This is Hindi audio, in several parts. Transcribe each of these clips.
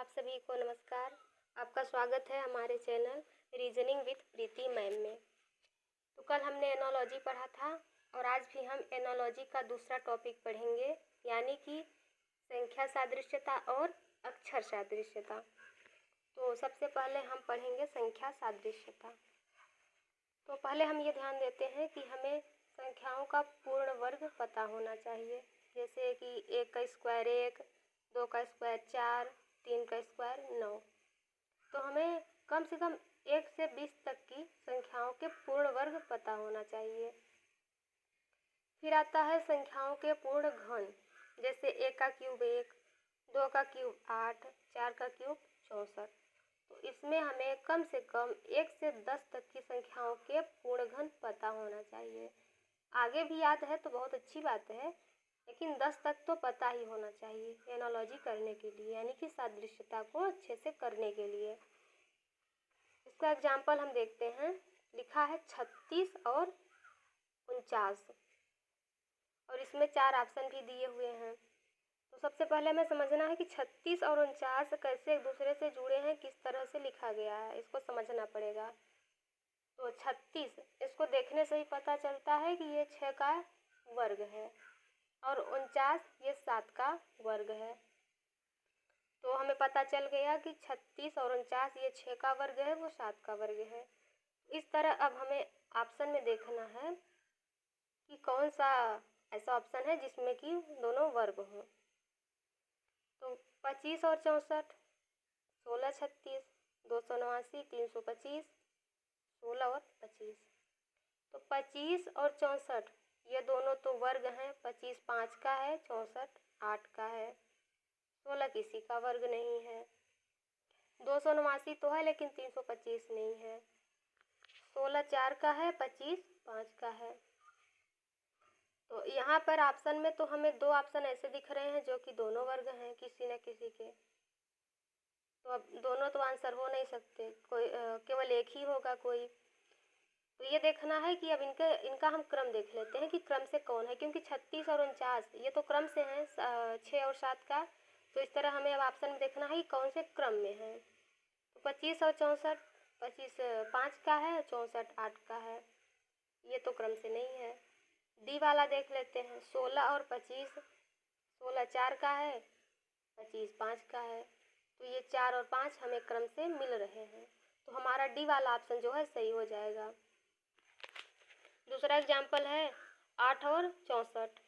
आप सभी को नमस्कार। आपका स्वागत है हमारे channel reasoning with Preeti ma'am में। तो कल हमने एनोलॉजी पढ़ा था और आज भी हम एनोलॉजी का दूसरा टॉपिक पढ़ेंगे, यानी कि संख्या सादृश्यता और अक्षर सादृश्यता। तो सबसे पहले हम पढ़ेंगे संख्या सादृश्यता। तो पहले हम ये ध्यान देते हैं कि हमें संख्याओं का पूर्ण वर्ग पता होना चाहिए, जैसे कि 1 का स्क्वायर 1, 2 का स्क्वायर 4, 3 का स्क्वायर 9। तो हमें कम से कम 1 से 20 तक की संख्याओं के पूर्ण वर्ग पता होना चाहिए। फिर आता है संख्याओं के पूर्ण घन, जैसे 1 का क्यूब 1, 2 का क्यूब 8, 4 का क्यूब 64। तो इसमें हमें कम से कम 1 से 10 तक की संख्याओं के पूर्ण घन पता होना चाहिए। आगे भी याद है तो बहुत अच्छी बात है, लेकिन 10 तक तो पता ही होना चाहिए एनालॉजी करने के लिए, यानी कि सादृश्यता को अच्छे से करने के लिए। इसका एग्जाम्पल हम देखते हैं। लिखा है 36 और 49 और इसमें 4 ऑप्शन भी दिए हुए हैं। तो सबसे पहले हमें समझना है कि 36 और 49 कैसे एक दूसरे से जुड़े हैं, किस तरह से लिखा गया है, इसको समझना पड़ेगा। तो 36 इसको देखने से ही पता चलता है कि ये 6 का वर्ग है और 49 ये 7 का वर्ग है। तो हमें पता चल गया कि 36 और 49 ये 6 का वर्ग है, वो 7 का वर्ग है। इस तरह अब हमें ऑप्शन में देखना है कि कौन सा ऐसा ऑप्शन है जिसमें कि दोनों वर्ग हों। तो 25 और 64, 16 36, 289, 325, 16 और 25। तो 25 और 64 ये दोनों तो वर्ग हैं। 25 5 का है, 64 8 का है, 16 किसी का वर्ग नहीं है। 289 तो है लेकिन 325 नहीं है। 16 4 का है, 25 5 का है। तो यहाँ पर ऑप्शन में तो हमें 2 ऑप्शन ऐसे दिख रहे हैं जो कि दोनों वर्ग हैं किसी न किसी के। तो अब दोनों तो आंसर हो नहीं सकते, कोई केवल एक ही होगा कोई। तो ये देखना है कि अब इनका हम क्रम देख लेते हैं कि क्रम से कौन है, क्योंकि 36 और 49 ये तो क्रम से हैं 6 और 7 का। तो इस तरह हमें अब ऑप्शन में देखना है कि कौन से क्रम में है। तो 25 और 64, 25 5 का है, 64 8 का है, ये तो क्रम से नहीं है। डी वाला देख लेते हैं। 16 और 25, 16 4 का है, 25 5 का है। तो ये 4 और 5 हमें क्रम से मिल रहे हैं, तो हमारा डी वाला ऑप्शन जो है सही हो जाएगा। दूसरा एग्जाम्पल है 8 और 64।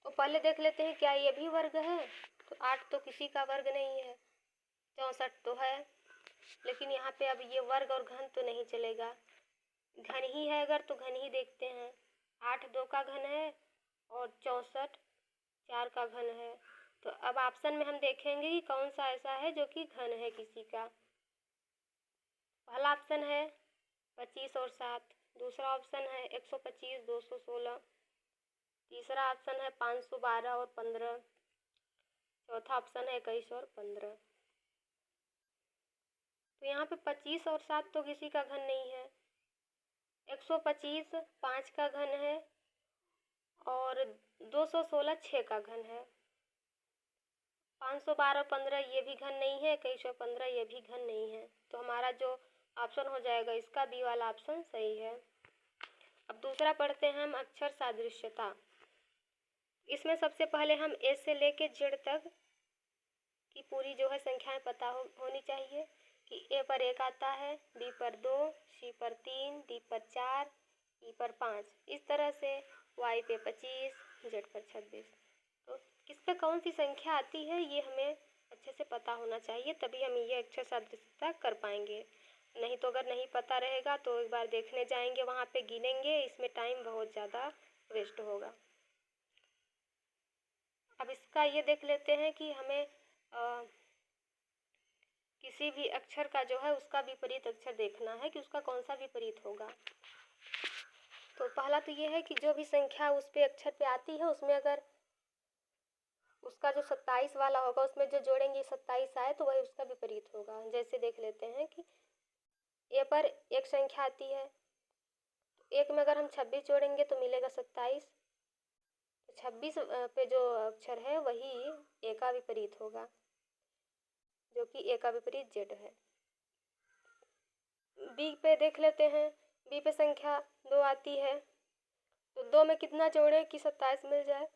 तो पहले देख लेते हैं क्या ये भी वर्ग है। तो 8 तो किसी का वर्ग नहीं है, 64 तो है, लेकिन यहाँ पे अब ये वर्ग और घन तो नहीं चलेगा। घन ही है अगर तो घन ही देखते हैं। 8 2 का घन है और 64 4 का घन है। तो अब ऑप्शन में हम देखेंगे कि कौन सा ऐसा है जो कि घन है किसी का। पहला ऑप्शन है 25 और 7, दूसरा ऑप्शन है 125 216, तीसरा ऑप्शन है 512 और 15, चौथा ऑप्शन है 21 और 15। तो यहाँ पे 25 और 7 तो किसी का घन नहीं है। 125 5 का घन है और 216 6 का घन है। 512 15 ये भी घन नहीं है, 21 और 15 ये भी घन नहीं है। तो हमारा जो ऑप्शन हो जाएगा इसका बी वाला ऑप्शन सही है। अब दूसरा पढ़ते हैं हम अक्षर सादृश्यता। इसमें सबसे पहले हम ए से लेके जेड तक की पूरी जो है संख्याएं पता होनी चाहिए कि ए पर 1 आता है, बी पर 2, सी पर 3, डी पर 4, ई पर 5। इस तरह से वाई पे 25, जेड पर 26। तो किस पे कौन सी संख्या आती है ये हमें अच्छे से पता होना चाहिए, तभी हम ये अक्षर सादृश्यता कर पाएंगे। नहीं तो अगर नहीं पता रहेगा तो एक बार देखने जाएंगे, वहाँ पे गिनेंगे, इसमें टाइम बहुत ज़्यादा वेस्ट होगा। अब इसका ये देख लेते हैं कि हमें किसी भी अक्षर का जो है उसका विपरीत अक्षर देखना है कि उसका कौन सा विपरीत होगा। तो पहला तो ये है कि जो भी संख्या उस पे अक्षर पे आती है उसमें अगर उसका जो 27 वाला होगा उसमें जो जोड़ेंगे 27 आए तो वही उसका विपरीत होगा। जैसे देख लेते हैं कि ए पर एक संख्या आती है, तो एक में अगर हम 26 जोड़ेंगे तो मिलेगा 27। तो 26 पे जो अक्षर है वही ए का विपरीत होगा। जो कि ए का विपरीत जेड है। बी पे देख लेते हैं। बी पे संख्या 2 आती है, तो 2 में कितना जोड़ें कि 27 मिल जाए।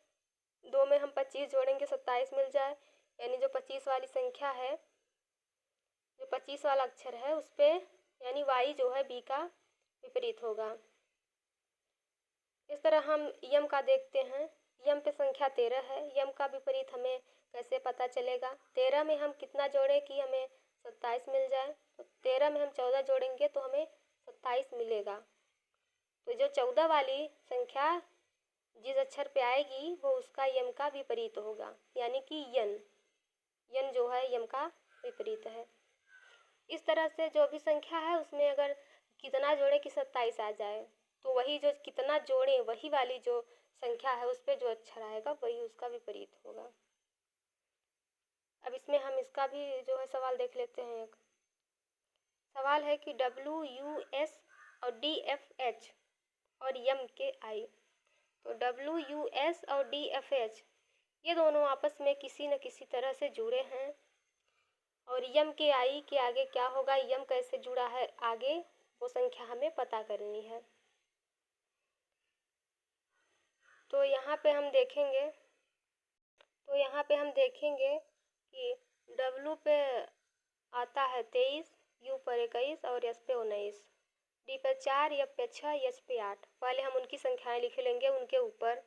2 में हम 25 जोड़ेंगे 27 मिल जाए, यानी जो 25 वाली संख्या है, जो 25 वाला अक्षर है उस पे यानी y जो है बी का विपरीत होगा। इस तरह हम यम का देखते हैं। यम पे संख्या 13 है। यम का विपरीत हमें कैसे पता चलेगा। 13 में हम कितना जोड़ें कि हमें 27 मिल जाए, तो 13 में हम 14 जोड़ेंगे तो हमें 27 मिलेगा। तो जो 14 वाली संख्या जिस अक्षर पे आएगी वो उसका यम का विपरीत होगा, यानी कि यन जो है यम का विपरीत है। इस तरह से जो भी संख्या है उसमें अगर कितना जोड़े कि 27 आ जाए, तो वही जो कितना जोड़े वही वाली जो संख्या है उस पर जो अक्षर आएगा वही उसका विपरीत होगा। अब इसमें हम इसका भी जो है सवाल देख लेते हैं। एक सवाल है कि WUS और DFH और MKI। तो WUS और DFH ये दोनों आपस में किसी न किसी तरह से जुड़े हैं, और MKI के आगे क्या होगा, यम कैसे जुड़ा है आगे, वो संख्या हमें पता करनी है। तो यहाँ पे हम देखेंगे कि W पे आता है 23, U पर 21 और S पे 19, D पे 4, F पे 6, H पे 8। पहले हम उनकी संख्याएं लिख लेंगे उनके ऊपर।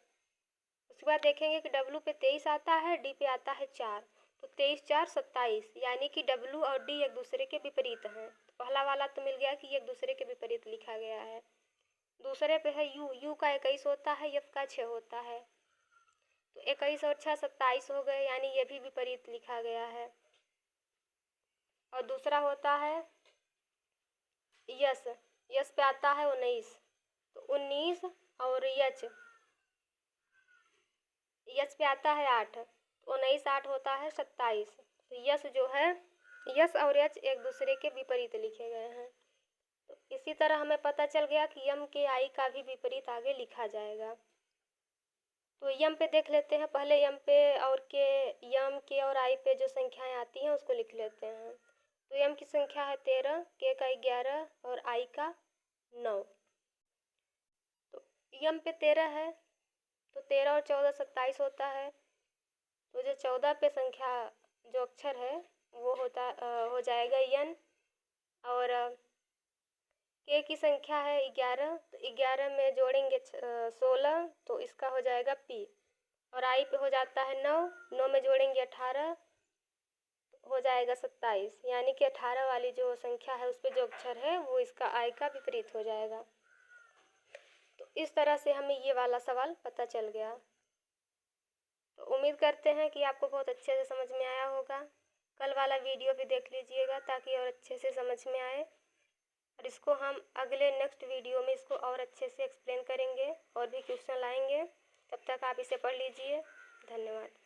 उसके बाद देखेंगे कि W पे 23 आता है, D पे आता है 4, तो 23 4 27, यानी कि W और D एक दूसरे के विपरीत हैं। तो पहला वाला तो मिल गया कि एक दूसरे के विपरीत लिखा गया है। दूसरे पे है U का 21 होता है, F का 6 होता है, तो 21 और 6 27 हो गए, यानी ये भी विपरीत लिखा गया है। और दूसरा होता है यस पे आता है 19, तो 19 और यच पे आता है 8, तो 19 8 होता है 27। तो यस जो है यस और यच एक दूसरे के विपरीत लिखे गए हैं। तो इसी तरह हमें पता चल गया कि यम के आई का भी विपरीत आगे लिखा जाएगा। तो यम पे देख लेते हैं। पहले यम के और आई पे जो संख्याएं आती हैं उसको लिख लेते हैं। तो यम की संख्या है 13, के का 11 और आई का 9। तो यम पे 13 है, तो 13 और 14 27 होता है। तो जो 14 पे संख्या जो अक्षर है वो हो जाएगा यन, और के की संख्या है 11, तो 11 में जोड़ेंगे 16, तो इसका हो जाएगा पी। और आई पे हो जाता है 9 में जोड़ेंगे 18, हो जाएगा 27, यानी कि 18 वाली जो संख्या है उस पर जो अक्षर है वो इसका आई का विपरीत हो जाएगा। तो इस तरह से हमें ये वाला सवाल पता चल गया। तो उम्मीद करते हैं कि आपको बहुत अच्छे से समझ में आया होगा। कल वाला वीडियो भी देख लीजिएगा ताकि और अच्छे से समझ में आए, और इसको हम अगले नेक्स्ट वीडियो में इसको और अच्छे से एक्सप्लेन करेंगे और भी क्वेश्चन लाएंगे। तब तक आप इसे पढ़ लीजिए। धन्यवाद।